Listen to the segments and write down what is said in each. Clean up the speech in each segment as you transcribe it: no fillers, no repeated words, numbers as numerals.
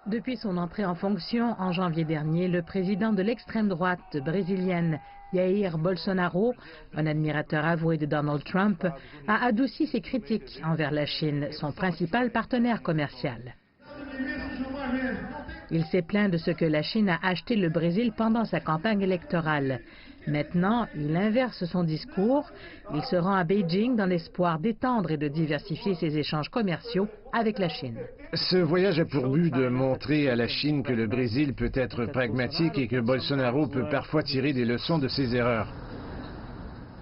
Depuis son entrée en fonction en janvier dernier, le président de l'extrême droite brésilienne, Jair Bolsonaro, un admirateur avoué de Donald Trump, a adouci ses critiques envers la Chine, son principal partenaire commercial. Il s'est plaint de ce que la Chine a acheté le Brésil pendant sa campagne électorale. Maintenant, il inverse son discours. Il se rend à Beijing dans l'espoir d'étendre et de diversifier ses échanges commerciaux avec la Chine. Ce voyage a pour but de montrer à la Chine que le Brésil peut être pragmatique et que Bolsonaro peut parfois tirer des leçons de ses erreurs.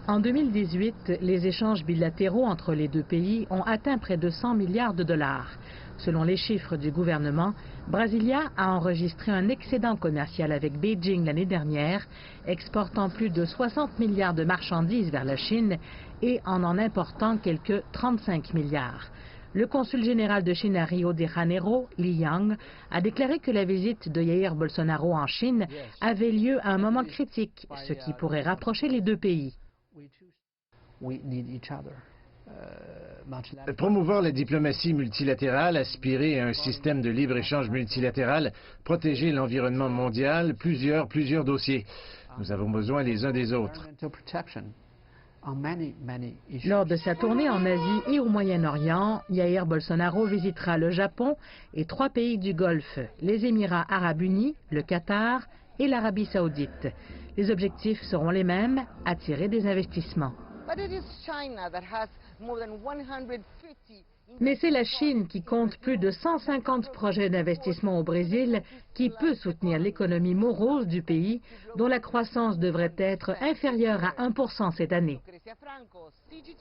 En 2018, les échanges bilatéraux entre les deux pays ont atteint près de 100 milliards de dollars. Selon les chiffres du gouvernement, Brasilia a enregistré un excédent commercial avec Beijing l'année dernière, exportant plus de 60 milliards de marchandises vers la Chine et en important quelques 35 milliards. Le consul général de Chine à Rio de Janeiro, Li Yang, a déclaré que la visite de Jair Bolsonaro en Chine avait lieu à un moment critique, ce qui pourrait rapprocher les deux pays. Promouvoir la diplomatie multilatérale, aspirer à un système de libre-échange multilatéral, protéger l'environnement mondial, plusieurs dossiers. Nous avons besoin les uns des autres. Lors de sa tournée en Asie et au Moyen-Orient, Jair Bolsonaro visitera le Japon et 3 pays du Golfe, les Émirats arabes unis, le Qatar et l'Arabie saoudite. Les objectifs seront les mêmes, attirer des investissements. Mais c'est la Chine qui compte plus de 150 projets d'investissement au Brésil qui peut soutenir l'économie morose du pays, dont la croissance devrait être inférieure à 1% cette année.